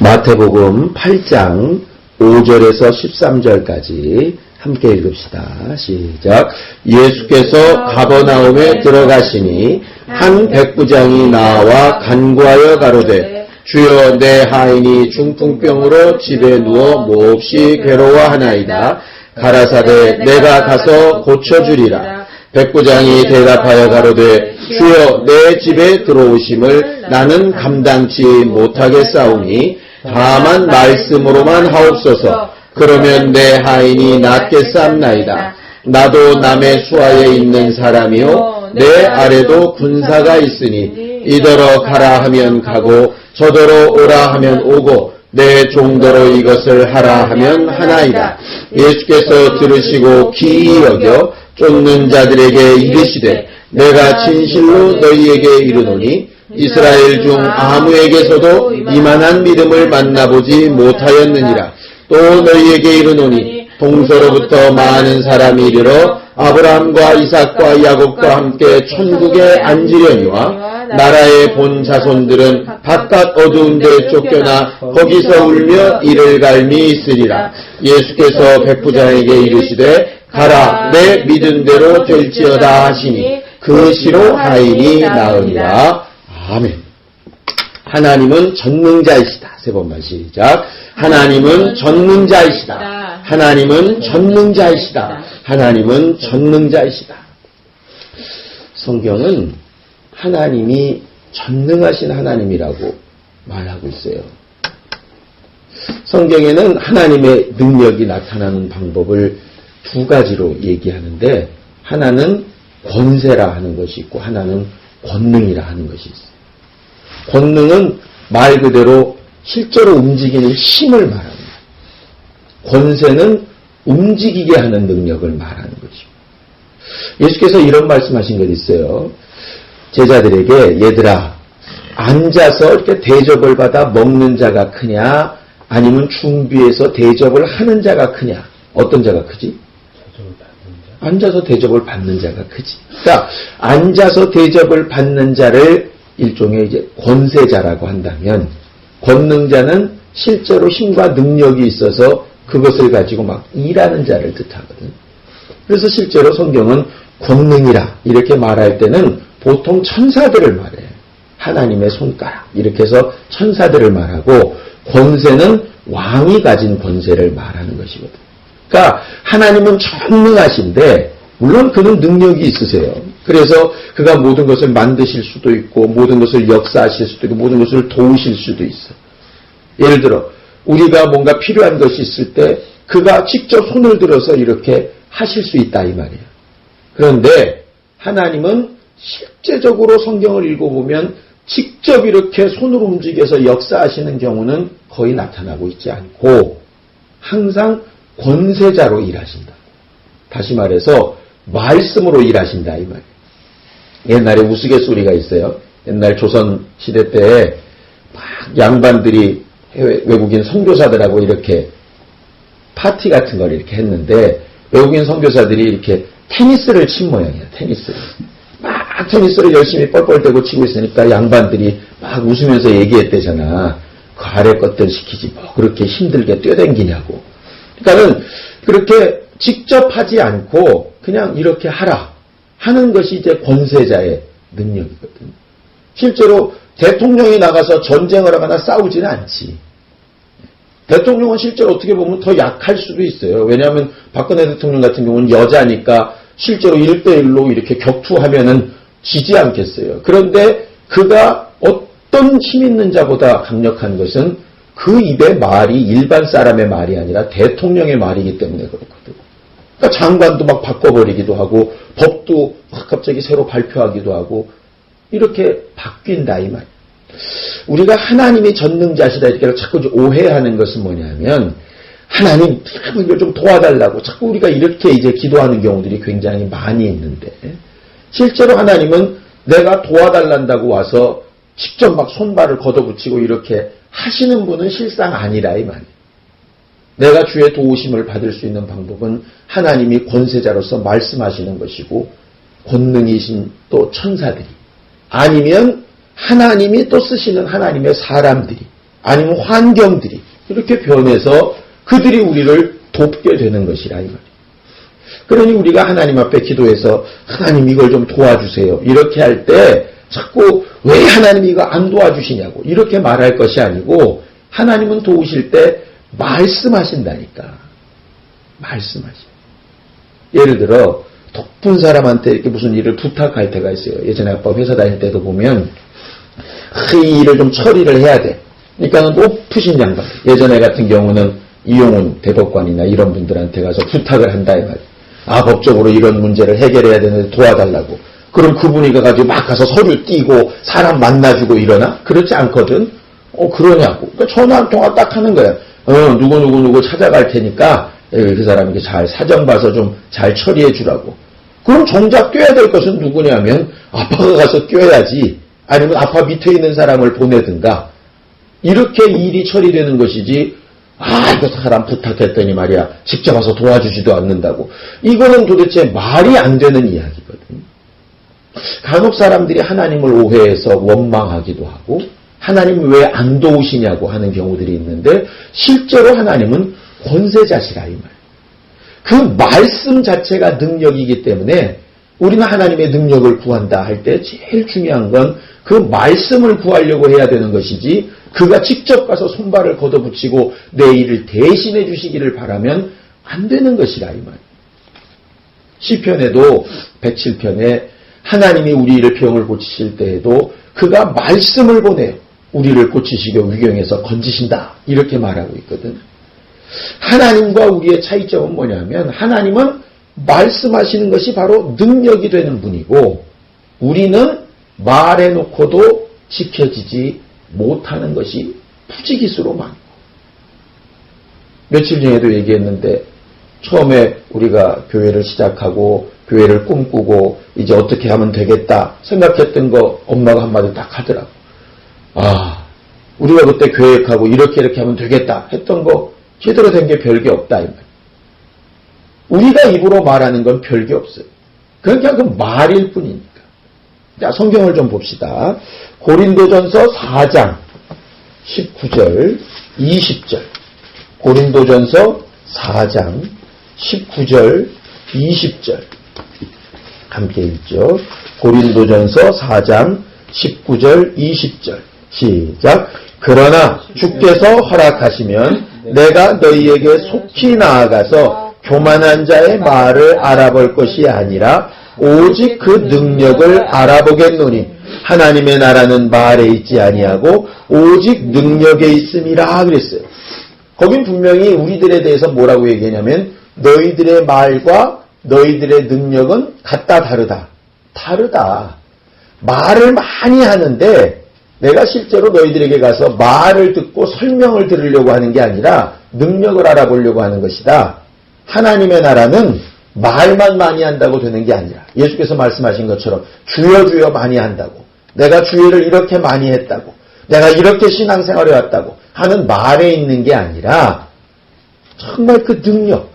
마태복음 8장 5절에서 13절까지 함께 읽읍시다. 시작. 예수께서 가버나움에 들어가시니 한 백부장이 나와 간구하여 가로되 주여 내 하인이 중풍병으로 집에 누워 몹시 괴로워하나이다. 가라사대 내가 가서 고쳐주리라. 백부장이 대답하여 가로되 주여 내 집에 들어오심을 나는 감당치 못하겠사오니 다만 말씀으로만 하옵소서. 그러면 내 하인이 낫겠사옵나이다. 나도 남의 수하에 있는 사람이요 내 아래도 군사가 있으니 이더러 가라 하면 가고 저더러 오라 하면 오고 내 종대로 이것을 하라 하면 하나이다. 예수께서 들으시고 기이 여겨 쫓는 자들에게 이르시되 내가 진실로 너희에게 이르노니 이스라엘 중 아무에게서도 이만한 믿음을 만나보지 못하였느니라. 또 너희에게 이르노니 동서로부터 많은 사람이 이르러 아브라함과 이삭과 야곱과 함께 천국에 앉으려니와 나라의 본 자손들은 바깥 어두운 데 쫓겨나 거기서 울며 이를 갈미 있으리라. 예수께서 백부장에게 이르시되 가라 내 믿은 대로 될지어다 하시니 그 시로 하인이 나으니라. 아멘. 하나님은 전능자이시다. 세 번만 시작. 하나님은 전능자이시다. 하나님은 전능자이시다. 하나님은 전능자이시다. 성경은 하나님이 전능하신 하나님이라고 말하고 있어요. 성경에는 하나님의 능력이 나타나는 방법을 두 가지로 얘기하는데 하나는 권세라 하는 것이 있고 하나는 권능이라 하는 것이 있어요. 권능은 말 그대로 실제로 움직이는 힘을 말합니다. 권세는 움직이게 하는 능력을 말하는 것이고. 예수께서 이런 말씀하신 것 있어요. 제자들에게 얘들아 앉아서 이렇게 대접을 받아 먹는 자가 크냐 아니면 준비해서 대접을 하는 자가 크냐. 어떤 자가 크지? 앉아서 대접을 받는 자가 크지. 그러니까 앉아서 대접을 받는 자를 일종의 이제 권세자라고 한다면 권능자는 실제로 힘과 능력이 있어서 그것을 가지고 막 일하는 자를 뜻하거든. 그래서 실제로 성경은 권능이라 이렇게 말할 때는 보통 천사들을 말해요. 하나님의 손가락 이렇게 해서 천사들을 말하고 권세는 왕이 가진 권세를 말하는 것이거든. 그러니까 하나님은 전능하신데 물론 그는 능력이 있으세요. 그래서 그가 모든 것을 만드실 수도 있고 모든 것을 역사하실 수도 있고 모든 것을 도우실 수도 있어. 예를 들어 우리가 뭔가 필요한 것이 있을 때 그가 직접 손을 들어서 이렇게 하실 수 있다 이 말이에요. 그런데 하나님은 실제적으로 성경을 읽어보면 직접 이렇게 손으로 움직여서 역사하시는 경우는 거의 나타나고 있지 않고 항상 권세자로 일하신다. 다시 말해서 말씀으로 일하신다 이 말이에요. 옛날에 우스갯소리가 있어요. 옛날 조선 시대 때 막 양반들이 외국인 선교사들하고 이렇게 파티 같은 걸 이렇게 했는데 외국인 선교사들이 이렇게 테니스를 친 모양이야. 테니스를. 막 테니스를 열심히 뻘뻘대고 치고 있으니까 양반들이 막 웃으면서 얘기했대잖아. 그 아래 것들 시키지 뭐 그렇게 힘들게 뛰어댕기냐고. 그러니까는 그렇게 직접 하지 않고 그냥 이렇게 하라 하는 것이 이제 권세자의 능력이거든. 실제로 대통령이 나가서 전쟁을 하거나 싸우지는 않지. 대통령은 실제로 어떻게 보면 더 약할 수도 있어요. 왜냐하면 박근혜 대통령 같은 경우는 여자니까 실제로 1대1로 이렇게 격투하면은 지지 않겠어요. 그런데 그가 어떤 힘 있는 자보다 강력한 것은 그 입의 말이 일반 사람의 말이 아니라 대통령의 말이기 때문에 그렇거든. 그러니까 장관도 막 바꿔버리기도 하고 법도 막 갑자기 새로 발표하기도 하고 이렇게 바뀐다 이 말. 우리가 하나님이 전능자시다 이렇게 자꾸 오해하는 것은 뭐냐면 하나님 이걸 좀 도와달라고 자꾸 우리가 이렇게 이제 기도하는 경우들이 굉장히 많이 있는데 실제로 하나님은 내가 도와달란다고 와서 직접 막 손발을 걷어붙이고 이렇게 하시는 분은 실상 아니라 이 말이에요. 내가 주의 도우심을 받을 수 있는 방법은 하나님이 권세자로서 말씀하시는 것이고 권능이신 또 천사들이 아니면 하나님이 또 쓰시는 하나님의 사람들이 아니면 환경들이 이렇게 변해서 그들이 우리를 돕게 되는 것이라 이 말이에요. 그러니 우리가 하나님 앞에 기도해서 하나님 이걸 좀 도와주세요. 이렇게 할 때 자꾸 왜 하나님이 이거 안 도와주시냐고 이렇게 말할 것이 아니고 하나님은 도우실 때 말씀하신다니까. 말씀하셔. 예를 들어 높은 사람한테 이렇게 무슨 일을 부탁할 때가 있어요. 예전에 아빠 회사 다닐 때도 보면 이 일을 좀 처리를 해야 돼. 그러니까 높으신 양반. 예전에 같은 경우는 이용훈 대법관이나 이런 분들한테 가서 부탁을 한다 이 말이에요. 법적으로 이런 문제를 해결해야 되는데 도와달라고. 그럼 그분이 가가지고 막 가서 서류 띄고 사람 만나주고 이러나? 그렇지 않거든. 그러냐고. 그러니까 전화 한 통화 딱 하는 거야. 누구 찾아갈 테니까 그 사람에게 잘 사정 봐서 좀 잘 처리해 주라고. 그럼 정작 뛰어야 될 것은 누구냐면 아빠가 가서 뛰어야지. 아니면 아빠 밑에 있는 사람을 보내든가. 이렇게 일이 처리되는 것이지. 이거 사람 부탁했더니 말이야. 직접 와서 도와주지도 않는다고. 이거는 도대체 말이 안 되는 이야기거든. 간혹 사람들이 하나님을 오해해서 원망하기도 하고 하나님 왜 안 도우시냐고 하는 경우들이 있는데 실제로 하나님은 권세자시라 이 말. 그 말씀 자체가 능력이기 때문에 우리는 하나님의 능력을 구한다 할 때 제일 중요한 건 그 말씀을 구하려고 해야 되는 것이지 그가 직접 가서 손발을 걷어붙이고 내 일을 대신해 주시기를 바라면 안 되는 것이라 이 말. 시편에도 107편에 하나님이 우리를 병을 고치실 때에도 그가 말씀을 보내요. 우리를 고치시고 위경에서 건지신다. 이렇게 말하고 있거든. 하나님과 우리의 차이점은 뭐냐면 하나님은 말씀하시는 것이 바로 능력이 되는 분이고 우리는 말해놓고도 지켜지지 못하는 것이 부지기수로 많고 며칠 전에도 얘기했는데 처음에 우리가 교회를 시작하고 교회를 꿈꾸고 이제 어떻게 하면 되겠다 생각했던 거 엄마가 한마디 딱 하더라고. 우리가 그때 계획하고 이렇게 하면 되겠다 했던 거 제대로 된 게 별게 없다 이 말. 우리가 입으로 말하는 건 별게 없어요. 그냥 그 말일 뿐이니까. 자, 성경을 좀 봅시다. 고린도전서 4장 19절 20절. 고린도전서 4장 19절 20절. 함께 읽죠. 고린도전서 4장 19절 20절. 시작. 그러나 주께서 허락하시면 내가 너희에게 속히 나아가서 교만한 자의 말을 알아볼 것이 아니라 오직 그 능력을 알아보겠노니 하나님의 나라는 말에 있지 아니하고 오직 능력에 있음이라 그랬어요. 거긴 분명히 우리들에 대해서 뭐라고 얘기하냐면 너희들의 말과 너희들의 능력은 같다 다르다. 다르다. 말을 많이 하는데 내가 실제로 너희들에게 가서 말을 듣고 설명을 들으려고 하는 게 아니라 능력을 알아보려고 하는 것이다. 하나님의 나라는 말만 많이 한다고 되는 게 아니라 예수께서 말씀하신 것처럼 주여 주여 많이 한다고 내가 주의를 이렇게 많이 했다고 내가 이렇게 신앙생활을 해왔다고 하는 말에 있는 게 아니라 정말 그 능력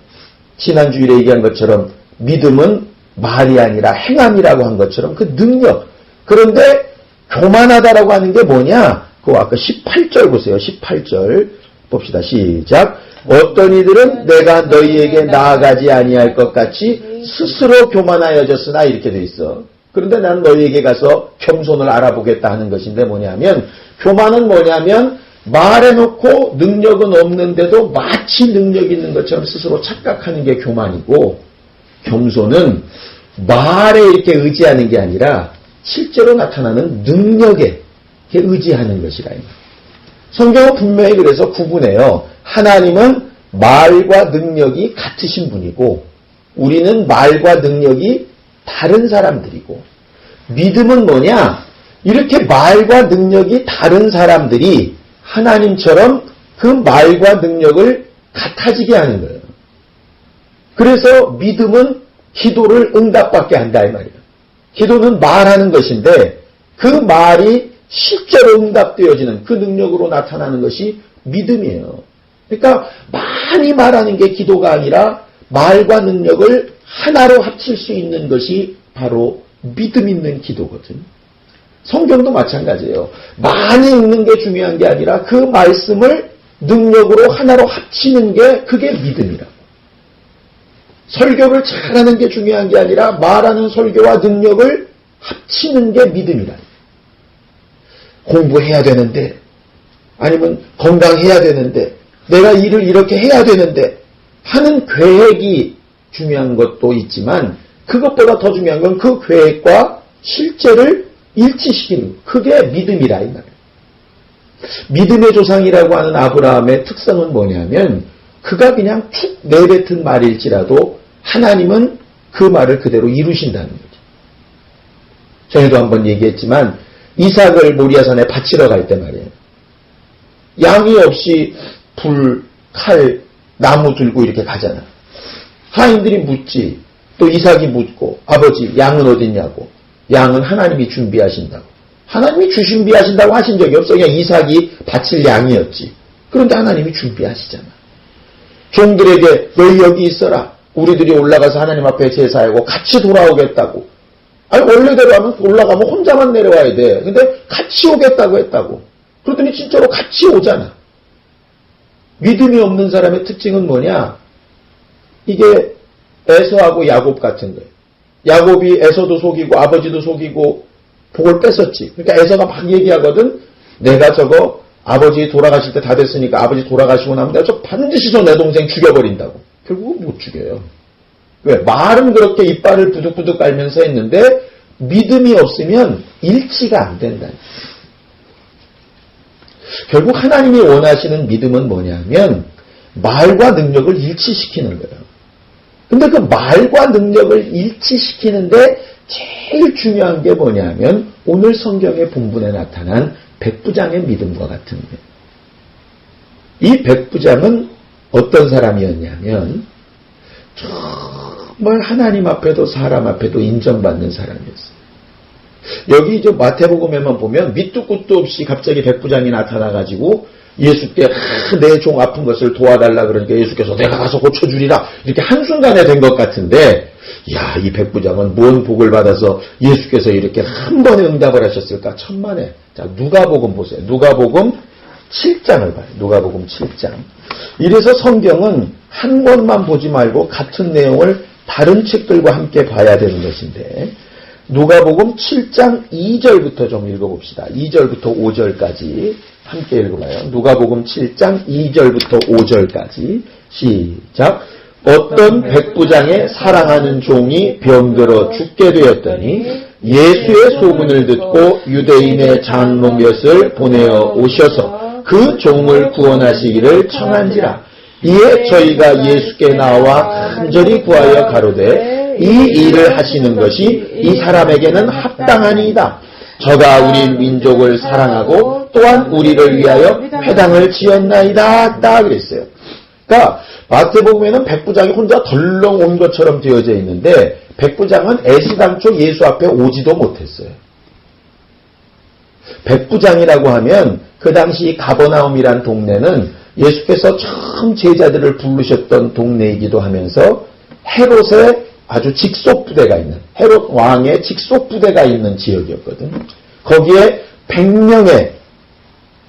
지난주일에 얘기한 것처럼 믿음은 말이 아니라 행함이라고 한 것처럼 그 능력 그런데 교만하다라고 하는 게 뭐냐? 그거 아까 18절 보세요. 18절 봅시다. 시작. 어떤 이들은 내가 너희에게 나아가지 아니할 것 같이 스스로 교만하여졌으나 이렇게 돼 있어. 그런데 나는 너희에게 가서 겸손을 알아보겠다 하는 것인데 뭐냐면 교만은 뭐냐면 말해놓고 능력은 없는데도 마치 능력 있는 것처럼 스스로 착각하는 게 교만이고 겸손은 말에 이렇게 의지하는 게 아니라 실제로 나타나는 능력에 의지하는 것이라. 성경은 분명히 그래서 구분해요. 하나님은 말과 능력이 같으신 분이고 우리는 말과 능력이 다른 사람들이고 믿음은 뭐냐? 이렇게 말과 능력이 다른 사람들이 하나님처럼 그 말과 능력을 같아지게 하는 거예요. 그래서 믿음은 기도를 응답받게 한다 이 말이에요. 기도는 말하는 것인데 그 말이 실제로 응답되어지는 그 능력으로 나타나는 것이 믿음이에요. 그러니까 많이 말하는 게 기도가 아니라 말과 능력을 하나로 합칠 수 있는 것이 바로 믿음 있는 기도거든. 성경도 마찬가지예요. 많이 읽는 게 중요한 게 아니라 그 말씀을 능력으로 하나로 합치는 게 그게 믿음이라고. 설교를 잘하는 게 중요한 게 아니라 말하는 설교와 능력을 합치는 게 믿음이다. 공부해야 되는데, 아니면 건강해야 되는데, 내가 일을 이렇게 해야 되는데 하는 계획이 중요한 것도 있지만 그것보다 더 중요한 건 그 계획과 실제를 일치시키는, 그게 믿음이라 이 말이에요. 믿음의 조상이라고 하는 아브라함의 특성은 뭐냐면 그가 그냥 툭 내뱉은 말일지라도 하나님은 그 말을 그대로 이루신다는 거죠. 전에도 한번 얘기했지만 이삭을 모리아산에 바치러 갈 때 말이에요. 양이 없이 불, 칼, 나무 들고 이렇게 가잖아. 하인들이 묻지. 또 이삭이 묻고 아버지 양은 어딨냐고. 양은 하나님이 준비하신다고. 하나님이 준비하신다고 하신 적이 없어. 그냥 이삭이 바칠 양이었지. 그런데 하나님이 준비하시잖아. 종들에게 너희 여기 있어라. 우리들이 올라가서 하나님 앞에 제사하고 같이 돌아오겠다고. 아니 원래대로 하면 올라가면 혼자만 내려와야 돼. 근데 같이 오겠다고 했다고. 그러더니 진짜로 같이 오잖아. 믿음이 없는 사람의 특징은 뭐냐? 이게 에서하고 야곱 같은 거예요. 야곱이 에서도 속이고 아버지도 속이고 복을 뺐었지. 그러니까 에서가 막 얘기하거든. 내가 저거 아버지 돌아가실 때 다 됐으니까 아버지 돌아가시고 나면 내가 저 반드시 저 내 동생 죽여버린다고. 결국은 못 죽여요. 왜? 말은 그렇게 이빨을 부득부득 깔면서 했는데 믿음이 없으면 일치가 안 된다. 결국 하나님이 원하시는 믿음은 뭐냐면 말과 능력을 일치시키는 거예요. 근데 그 말과 능력을 일치시키는데 제일 중요한 게 뭐냐면 오늘 성경의 본문에 나타난 백부장의 믿음과 같은 거예요. 이 백부장은 어떤 사람이었냐면 정말 하나님 앞에도 사람 앞에도 인정받는 사람이었어요. 여기 이제 마태복음에만 보면 밑도 끝도 없이 갑자기 백부장이 나타나가지고 예수께 내 종 아픈 것을 도와달라 그러니까 예수께서 내가 가서 고쳐주리라 이렇게 한순간에 된 것 같은데, 야, 이 백부장은 뭔 복을 받아서 예수께서 이렇게 한 번에 응답을 하셨을까? 천만에. 자, 누가복음 보세요. 누가복음 7장을 봐요. 누가복음 7장. 이래서 성경은 한 권만 보지 말고 같은 내용을 다른 책들과 함께 봐야 되는 것인데, 누가복음 7장 2절부터 좀 읽어봅시다. 2절부터 5절까지 함께 읽어봐요. 누가복음 7장 2절부터 5절까지 시작. 어떤 백부장의 사랑하는 종이 병들어 죽게 되었더니 예수의 소문을 듣고 유대인의 장로 몇을 보내어 오셔서 그 종을 구원하시기를 청한지라. 이에 저희가 예수께 나와 간절히 구하여 가로되 이 일을 하시는 것이 이 사람에게는 합당하니이다. 저가 우리 민족을 사랑하고 또한 우리를 위하여 회당을 지었나이다. 딱 그랬어요. 그러니까 마태복음에는 백부장이 혼자 덜렁 온 것처럼 되어져 있는데 백부장은 애시당초 예수 앞에 오지도 못했어요. 백부장이라고 하면 그 당시 가버나움이란 동네는 예수께서 처음 제자들을 부르셨던 동네이기도 하면서 헤롯의 아주 직속부대가 있는, 헤롯 왕의 직속부대가 있는 지역이었거든. 거기에 100명의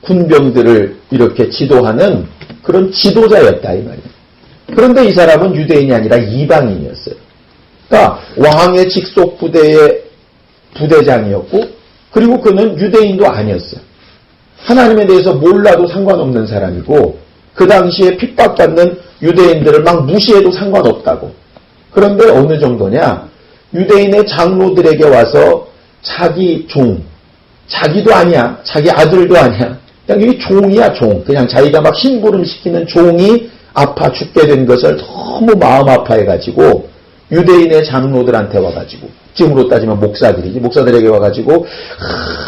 군병들을 이렇게 지도하는 그런 지도자였다 이 말이에요. 그런데 이 사람은 유대인이 아니라 이방인이었어요. 그러니까 왕의 직속부대의 부대장이었고 그리고 그는 유대인도 아니었어요. 하나님에 대해서 몰라도 상관없는 사람이고 그 당시에 핍박받는 유대인들을 막 무시해도 상관없다고. 그런데 어느 정도냐? 유대인의 장로들에게 와서 자기 종, 자기도 아니야, 자기 아들도 아니야. 그냥 이게 종이야, 종. 그냥 자기가 막 심부름 시키는 종이 아파 죽게 된 것을 너무 마음 아파해가지고 유대인의 장로들한테 와가지고, 지금으로 따지면 목사들이지, 목사들에게 와가지고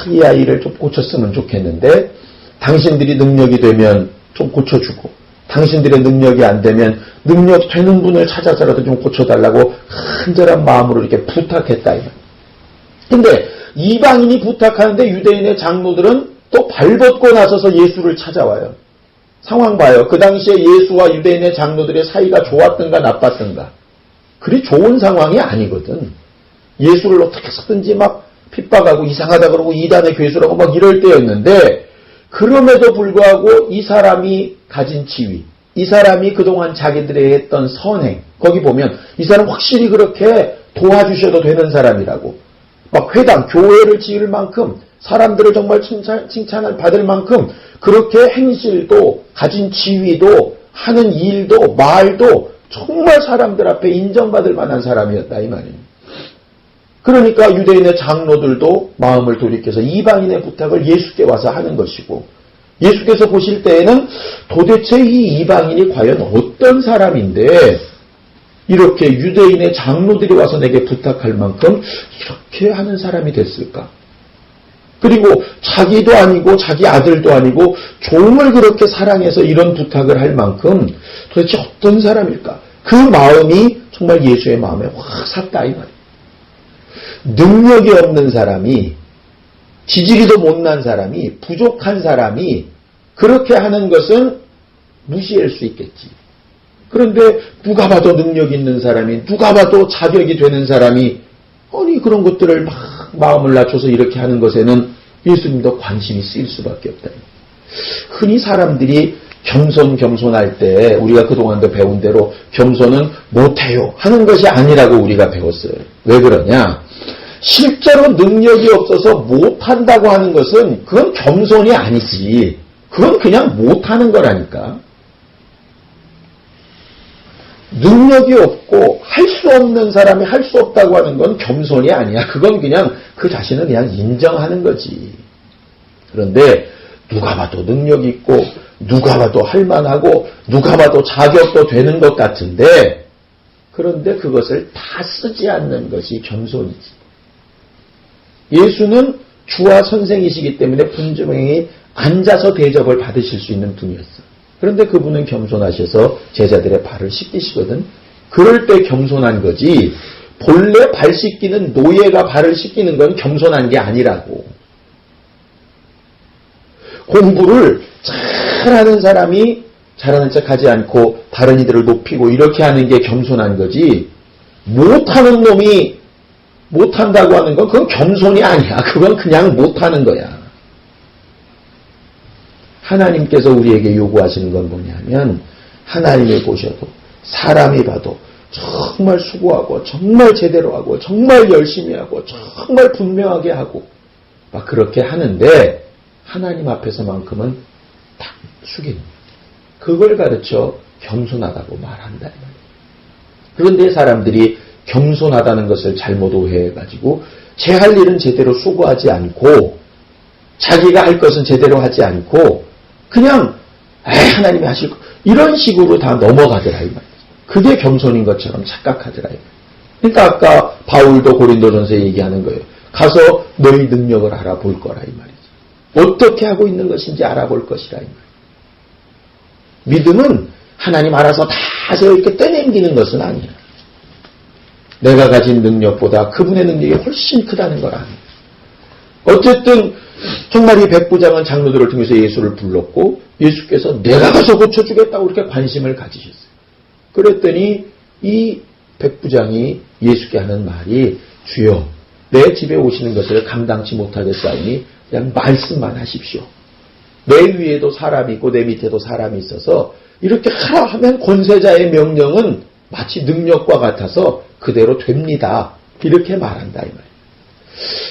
이 아이를 좀 고쳤으면 좋겠는데 당신들이 능력이 되면 좀 고쳐주고 당신들의 능력이 안 되면 능력 되는 분을 찾아서라도 좀 고쳐달라고 간절한 마음으로 이렇게 부탁했다. 근데 이방인이 부탁하는데 유대인의 장로들은 또 발벗고 나서서 예수를 찾아와요. 상황 봐요. 그 당시에 예수와 유대인의 장로들의 사이가 좋았든가 나빴든가. 그리 좋은 상황이 아니거든. 예수를 어떻게 해서든지 막 핍박하고 이상하다 그러고 이단의 괴수라고 막 이럴 때였는데, 그럼에도 불구하고 이 사람이 가진 지위, 이 사람이 그동안 자기들이 했던 선행, 거기 보면 이 사람 확실히 그렇게 도와주셔도 되는 사람이라고, 막 회당, 교회를 지을 만큼, 사람들을 정말 칭찬을 받을 만큼 그렇게 행실도 가진 지위도 하는 일도 말도 정말 사람들 앞에 인정받을 만한 사람이었다 이 말이에요. 그러니까 유대인의 장로들도 마음을 돌이켜서 이방인의 부탁을 예수께 와서 하는 것이고, 예수께서 보실 때에는 도대체 이 이방인이 과연 어떤 사람인데 이렇게 유대인의 장로들이 와서 내게 부탁할 만큼 이렇게 하는 사람이 됐을까? 그리고 자기도 아니고 자기 아들도 아니고 종을 그렇게 사랑해서 이런 부탁을 할 만큼 도대체 어떤 사람일까? 그 마음이 정말 예수의 마음에 확 샀다 이 말이에요. 능력이 없는 사람이, 지지리도 못난 사람이, 부족한 사람이 그렇게 하는 것은 무시할 수 있겠지. 그런데 누가 봐도 능력 있는 사람이, 누가 봐도 자격이 되는 사람이 아니 그런 것들을 막 마음을 낮춰서 이렇게 하는 것에는 예수님도 관심이 쓰일 수밖에 없다. 흔히 사람들이 겸손할 때 우리가 그동안도 배운 대로 겸손은 못해요 하는 것이 아니라고 우리가 배웠어요. 왜 그러냐? 실제로 능력이 없어서 못한다고 하는 것은 그건 겸손이 아니지. 그건 그냥 못하는 거라니까. 능력이 없고 할 수 없는 사람이 할 수 없다고 하는 건 겸손이 아니야. 그건 그냥 그 자신을 그냥 인정하는 거지. 그런데 누가 봐도 능력 있고 누가 봐도 할만하고 누가 봐도 자격도 되는 것 같은데, 그런데 그것을 다 쓰지 않는 것이 겸손이지. 예수는 주와 선생이시기 때문에 분명히 앉아서 대접을 받으실 수 있는 분이었어. 그런데 그분은 겸손하셔서 제자들의 발을 씻기시거든. 그럴 때 겸손한 거지, 본래 발 씻기는 노예가 발을 씻기는 건 겸손한 게 아니라고. 공부를 잘하는 사람이 잘하는 척하지 않고 다른 이들을 높이고 이렇게 하는 게 겸손한 거지, 못하는 놈이 못한다고 하는 건 그건 겸손이 아니야. 그건 그냥 못하는 거야. 하나님께서 우리에게 요구하시는 건 뭐냐면, 하나님이 보셔도 사람이 봐도 정말 수고하고 정말 제대로 하고 정말 열심히 하고 정말 분명하게 하고 막 그렇게 하는데 하나님 앞에서만큼은 딱 숙이는, 그걸 가르쳐 겸손하다고 말한다. 그런데 사람들이 겸손하다는 것을 잘못 오해해가지고 제 할 일은 제대로 수고하지 않고 자기가 할 것은 제대로 하지 않고 그냥 하나님이 하실 거 이런 식으로 다 넘어가더라 이 말이죠. 그게 겸손인 것처럼 착각하더라 이 말이죠. 그러니까 아까 바울도 고린도전서에 얘기하는 거예요. 가서 너희 능력을 알아볼 거라 이 말이죠. 어떻게 하고 있는 것인지 알아볼 것이라 이 말이에요. 믿음은 하나님 알아서 다 해서 이렇게 떼내기는 것은 아니야. 내가 가진 능력보다 그분의 능력이 훨씬 크다는 걸 아는. 어쨌든 정말 이 백부장은 장로들을 통해서 예수를 불렀고 예수께서 내가 가서 고쳐주겠다고 그렇게 관심을 가지셨어요. 그랬더니 이 백부장이 예수께 하는 말이, 주여 내 집에 오시는 것을 감당치 못하겠사오니 그냥 말씀만 하십시오. 내 위에도 사람이 있고 내 밑에도 사람이 있어서 이렇게 하라 하면 권세자의 명령은 마치 능력과 같아서 그대로 됩니다. 이렇게 말한다 이 말이에요.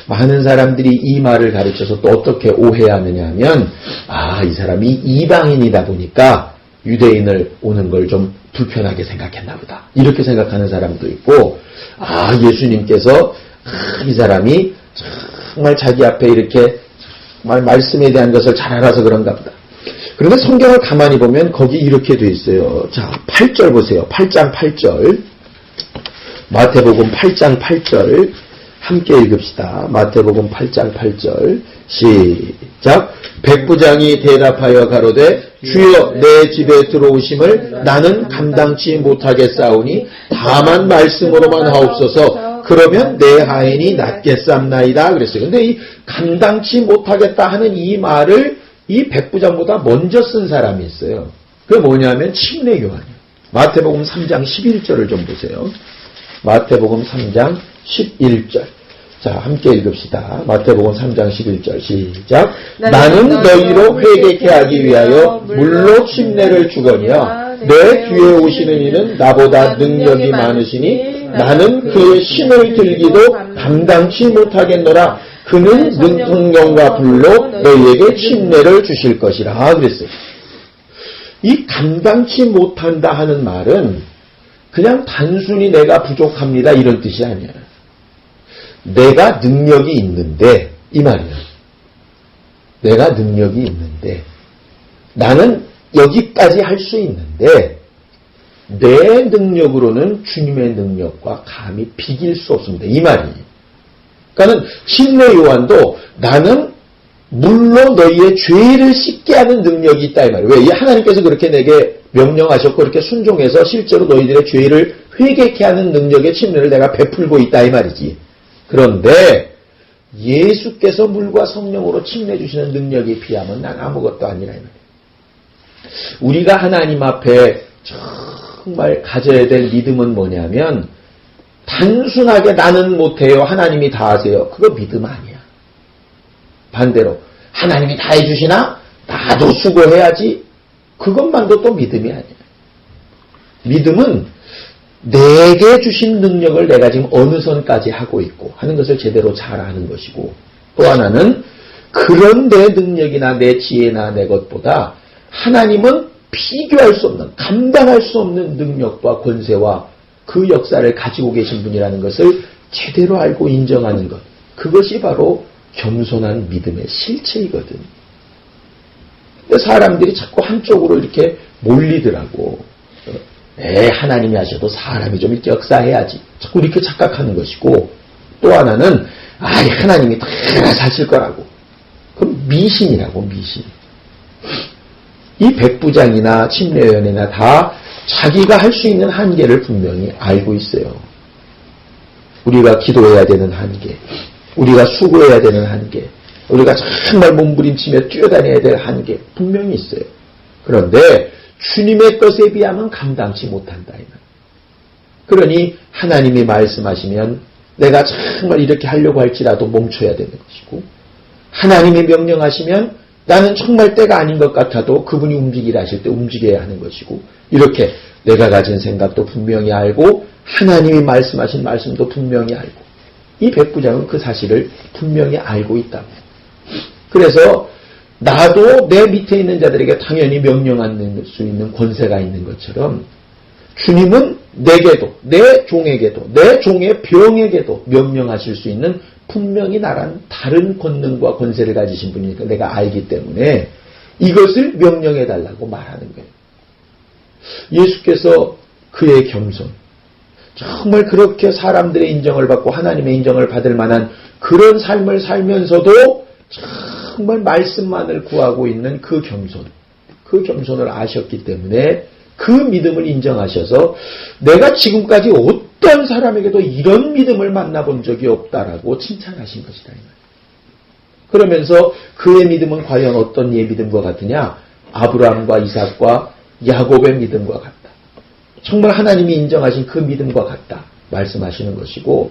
많은 사람들이 이 말을 가르쳐서 또 어떻게 오해하느냐 하면, 이 사람이 이방인이다 보니까 유대인을 오는 걸 좀 불편하게 생각했나 보다. 이렇게 생각하는 사람도 있고, 예수님께서 이 사람이 정말 자기 앞에 이렇게 정말 말씀에 대한 것을 잘 알아서 그런가 보다. 그런데 성경을 가만히 보면 거기 이렇게 돼 있어요. 자, 8절 보세요. 8장 8절. 마태복음 8장 8절 함께 읽읍시다. 마태복음 8장 8절 시작. 백부장이 대답하여 가로되 주여 내 집에 들어오심을 나는 감당치 못하겠사오니 다만 말씀으로만 하옵소서. 그러면 내 하인이 낫겠삼나이다 그랬어요. 근데 이 감당치 못하겠다 하는 이 말을 이 백부장보다 먼저 쓴 사람이 있어요. 그게 뭐냐면 침례 요한이에요. 마태복음 3장 11절을 좀 보세요. 마태복음 3장 11절. 자, 함께 읽읍시다. 마태복음 3장 11절 시작. 나는 너희로 회개케 하기 위하여 물로 침례를 주거니와 내 뒤에 오시는 이는 나보다 능력이 많으시니 나는 그의 힘을 들기도 감당치 못하겠노라. 그는 성령과 불로 너희에게 침례를 주실 것이라 그랬어요. 이 감당치 못한다 하는 말은 그냥 단순히 내가 부족합니다 이런 뜻이 아니야. 내가 능력이 있는데 이 말이야. 내가 능력이 있는데 나는 여기까지 할 수 있는데 내 능력으로는 주님의 능력과 감히 비길 수 없습니다. 이 말이에요. 그러니까 침례 요한도 나는 물로 너희의 죄를 씻게 하는 능력이 있다 이 말이에요. 왜? 하나님께서 그렇게 내게 명령하셨고 그렇게 순종해서 실제로 너희들의 죄를 회개케 하는 능력의 침례를 내가 베풀고 있다 이 말이지. 그런데 예수께서 물과 성령으로 침례 주시는 능력에 비하면 난 아무것도 아니라 이 말이에요. 우리가 하나님 앞에 정말 가져야 될 믿음은 뭐냐면 단순하게 나는 못해요. 하나님이 다 하세요. 그거 믿음 아니야. 반대로 하나님이 다 해주시나? 나도 수고해야지. 그것만도 또 믿음이 아니야. 믿음은 내게 주신 능력을 내가 지금 어느 선까지 하고 있고 하는 것을 제대로 잘 아는 것이고 또 하나는 그런 내 능력이나 내 지혜나 내 것보다 하나님은 비교할 수 없는 감당할 수 없는 능력과 권세와 그 역사를 가지고 계신 분이라는 것을 제대로 알고 인정하는 것. 그것이 바로 겸손한 믿음의 실체이거든. 근데 사람들이 자꾸 한쪽으로 이렇게 몰리더라고. 하나님이 하셔도 사람이 좀 이렇게 역사해야지. 자꾸 이렇게 착각하는 것이고 또 하나는 하나님이 다 사실 거라고. 그럼 미신이라고 미신. 이 백부장이나 침례위원회나 다 자기가 할 수 있는 한계를 분명히 알고 있어요. 우리가 기도해야 되는 한계, 우리가 수고해야 되는 한계, 우리가 정말 몸부림치며 뛰어다녀야 될 한계 분명히 있어요. 그런데 주님의 것에 비하면 감당치 못한다. 그러니 하나님이 말씀하시면 내가 정말 이렇게 하려고 할지라도 멈춰야 되는 것이고 하나님이 명령하시면 나는 정말 때가 아닌 것 같아도 그분이 움직이라 하실 때 움직여야 하는 것이고 이렇게 내가 가진 생각도 분명히 알고 하나님이 말씀하신 말씀도 분명히 알고 이 백부장은 그 사실을 분명히 알고 있다고. 그래서 나도 내 밑에 있는 자들에게 당연히 명령할 수 있는 권세가 있는 것처럼 주님은 내게도 내 종에게도 내 종의 병에게도 명령하실 수 있는 분명히 나란 다른 권능과 권세를 가지신 분이니까 내가 알기 때문에 이것을 명령해달라고 말하는 거예요. 예수께서 그의 겸손, 정말 그렇게 사람들의 인정을 받고 하나님의 인정을 받을 만한 그런 삶을 살면서도 정말 말씀만을 구하고 있는 그 겸손을 아셨기 때문에 그 믿음을 인정하셔서 내가 지금까지 어떤 사람에게도 이런 믿음을 만나본 적이 없다라고 칭찬하신 것이다. 그러면서 그의 믿음은 과연 어떤 이의 믿음과 같으냐? 아브라함과 이삭과 야곱의 믿음과 같다. 정말 하나님이 인정하신 그 믿음과 같다. 말씀하시는 것이고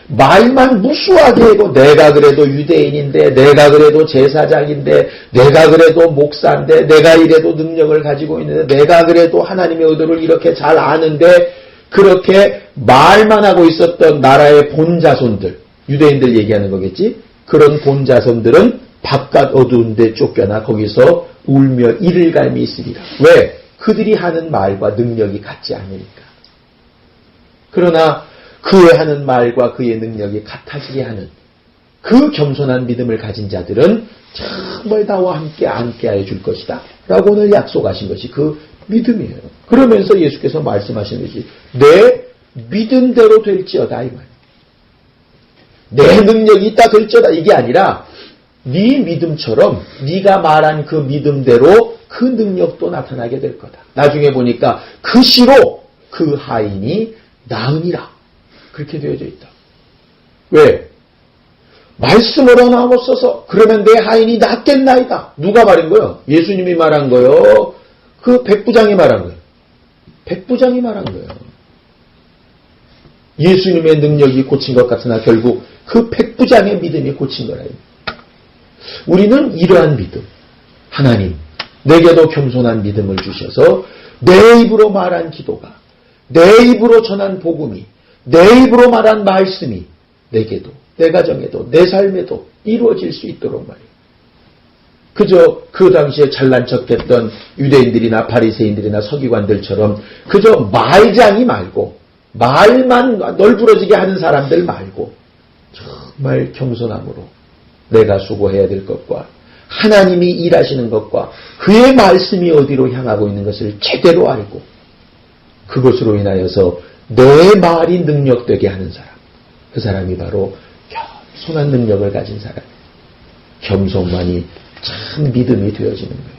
말만 무수하게 하고 내가 그래도 유대인인데 내가 그래도 제사장인데 내가 그래도 목사인데 내가 이래도 능력을 가지고 있는데 내가 그래도 하나님의 의도를 이렇게 잘 아는데 그렇게 말만 하고 있었던 나라의 본자손들 유대인들 얘기하는 거겠지. 그런 본자손들은 바깥 어두운 데 쫓겨나 거기서 울며 이를 갈미 있으리라. 왜? 그들이 하는 말과 능력이 같지 않으니까. 그러나 그의 하는 말과 그의 능력이 같아지게 하는 그 겸손한 믿음을 가진 자들은 정말 나와 함께 함께하여 줄 것이다 라고 오늘 약속하신 것이 그 믿음이에요. 그러면서 예수께서 말씀하시는 것이 내 믿음대로 될지어다 이 말. 내 능력이 있다 될지어다 이게 아니라 네 믿음처럼 네가 말한 그 믿음대로 그 능력도 나타나게 될 거다. 나중에 보니까 그 시로 그 하인이 나으니라. 그렇게 되어져 있다. 왜? 말씀으로 나왔어서 그러면 내 하인이 낫겠나이다. 누가 말한 거예요? 예수님이 말한 거예요? 그 백부장이 말한 거예요? 백부장이 말한 거예요. 예수님의 능력이 고친 것 같으나 결국 그 백부장의 믿음이 고친 거라요. 우리는 이러한 믿음, 하나님 내게도 겸손한 믿음을 주셔서 내 입으로 말한 기도가, 내 입으로 전한 복음이, 내 입으로 말한 말씀이 내게도, 내 가정에도, 내 삶에도 이루어질 수 있도록 말이에요. 그저 그 당시에 잘난 척했던 유대인들이나 바리새인들이나 서기관들처럼 그저 말장이 말고, 말만 널브러지게 하는 사람들 말고 정말 겸손함으로 내가 수고해야 될 것과 하나님이 일하시는 것과 그의 말씀이 어디로 향하고 있는 것을 제대로 알고 그것으로 인하여서 내 말이 능력되게 하는 사람, 그 사람이 바로 겸손한 능력을 가진 사람, 겸손만이 참 믿음이 되어지는 거예요.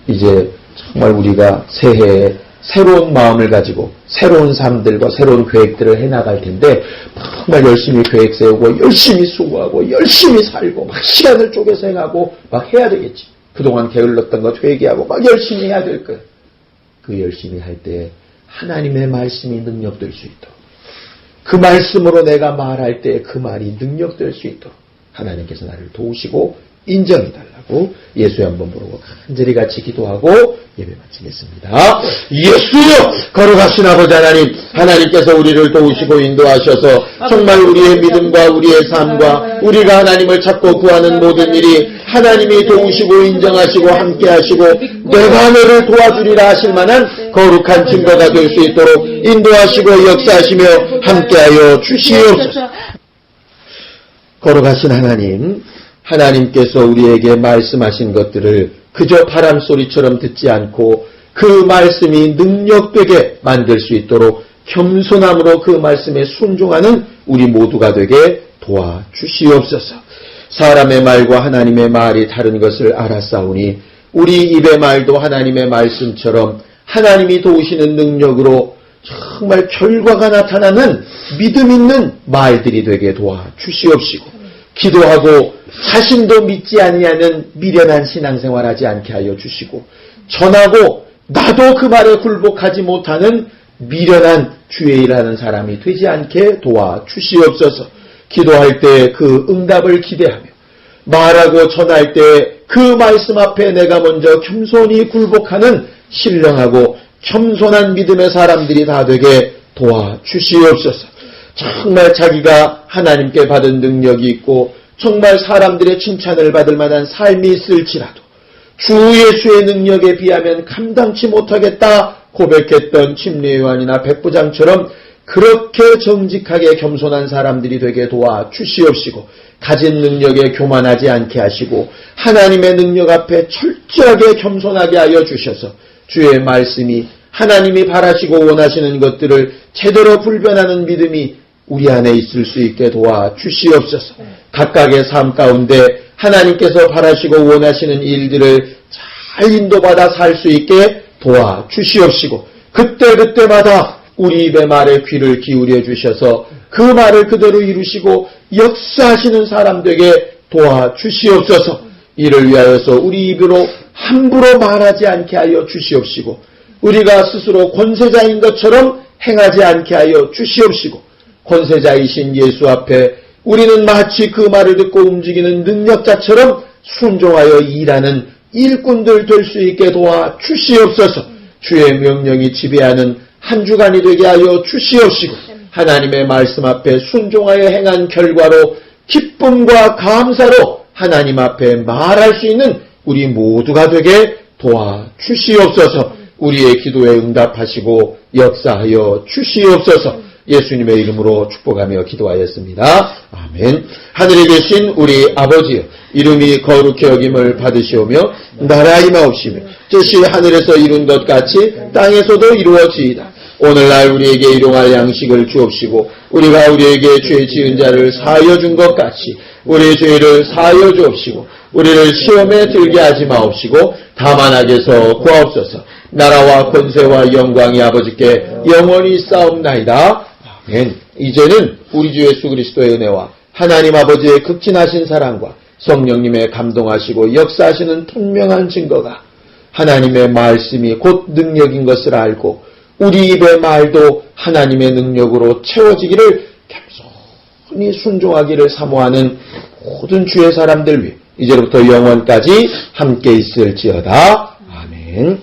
이제 정말 우리가 새해에 새로운 마음을 가지고 새로운 삶들과 새로운 계획들을 해나갈 텐데 정말 열심히 계획 세우고 열심히 수고하고 열심히 살고 막 시간을 쪼개서 행하고 막 해야 되겠지. 그동안 게을렀던 것 회개하고 막 열심히 해야 될 거예요. 그 열심히 할 때 하나님의 말씀이 능력될 수 있도록, 그 말씀으로 내가 말할 때 그 말이 능력될 수 있도록 하나님께서 나를 도우시고 인정해달라고 예수의 한번 부르고 간절히 같이 기도하고 예배 마치겠습니다. 예수여, 걸어가신 아버지 하나님, 하나님께서 우리를 도우시고 인도하셔서 정말 우리의 믿음과 우리의 삶과 우리가 하나님을 찾고 구하는 모든 일이 하나님이 도우시고 인정하시고 함께하시고 내가 너를 도와주리라 하실 만한 거룩한 증거가 될 수 있도록 인도하시고 역사하시며 함께하여 주시옵소서. 걸어가신 하나님, 하나님께서 우리에게 말씀하신 것들을 그저 바람소리처럼 듣지 않고 그 말씀이 능력되게 만들 수 있도록 겸손함으로 그 말씀에 순종하는 우리 모두가 되게 도와주시옵소서. 사람의 말과 하나님의 말이 다른 것을 알았사오니 우리 입의 말도 하나님의 말씀처럼 하나님이 도우시는 능력으로 정말 결과가 나타나는 믿음 있는 말들이 되게 도와주시옵시고, 기도하고 자신도 믿지 아니하는 미련한 신앙생활하지 않게 하여 주시고, 전하고 나도 그 말에 굴복하지 못하는 미련한 주의 일하는 사람이 되지 않게 도와주시옵소서. 기도할 때 그 응답을 기대하며 말하고 전할 때 그 말씀 앞에 내가 먼저 겸손히 굴복하는 신령하고 겸손한 믿음의 사람들이 다 되게 도와주시옵소서. 정말 자기가 하나님께 받은 능력이 있고 정말 사람들의 칭찬을 받을 만한 삶이 있을지라도 주 예수의 능력에 비하면 감당치 못하겠다 고백했던 침례요한이나 백부장처럼 그렇게 정직하게 겸손한 사람들이 되게 도와주시옵시고, 가진 능력에 교만하지 않게 하시고 하나님의 능력 앞에 철저하게 겸손하게 하여 주셔서 주의 말씀이 하나님이 바라시고 원하시는 것들을 제대로 불변하는 믿음이 우리 안에 있을 수 있게 도와주시옵소서. 각각의 삶 가운데 하나님께서 바라시고 원하시는 일들을 잘 인도받아 살 수 있게 도와주시옵시고, 그때그때마다 우리 입의 말에 귀를 기울여 주셔서 그 말을 그대로 이루시고 역사하시는 사람 되게 도와주시옵소서. 이를 위하여서 우리 입으로 함부로 말하지 않게 하여 주시옵시고, 우리가 스스로 권세자인 것처럼 행하지 않게 하여 주시옵시고, 권세자이신 예수 앞에 우리는 마치 그 말을 듣고 움직이는 능력자처럼 순종하여 일하는 일꾼들 될 수 있게 도와주시옵소서. 주의 명령이 지배하는 한 주간이 되게 하여 주시옵시고, 하나님의 말씀 앞에 순종하여 행한 결과로 기쁨과 감사로 하나님 앞에 말할 수 있는 우리 모두가 되게 도와주시옵소서. 우리의 기도에 응답하시고 역사하여 주시옵소서. 예수님의 이름으로 축복하며 기도하였습니다. 아멘. 하늘에 계신 우리 아버지여, 이름이 거룩히 여김을 받으시오며 나라 임하옵시며 뜻이 하늘에서 이룬 것 같이 땅에서도 이루어지이다. 오늘날 우리에게 일용할 양식을 주옵시고, 우리가 우리에게 죄 지은 자를 사하여 준 것 같이 우리의 죄를 사하여 주옵시고, 우리를 시험에 들게 하지 마옵시고 다만 악에서 구하옵소서. 나라와 권세와 영광이 아버지께 영원히 싸움나이다. 아멘. 이제는 우리 주 예수 그리스도의 은혜와 하나님 아버지의 극진하신 사랑과 성령님의 감동하시고 역사하시는 분명한 증거가 하나님의 말씀이 곧 능력인 것을 알고 우리 입의 말도 하나님의 능력으로 채워지기를 겸손히 순종하기를 사모하는 모든 주의 사람들 위해 이제부터 영원까지 함께 있을지어다. 아멘.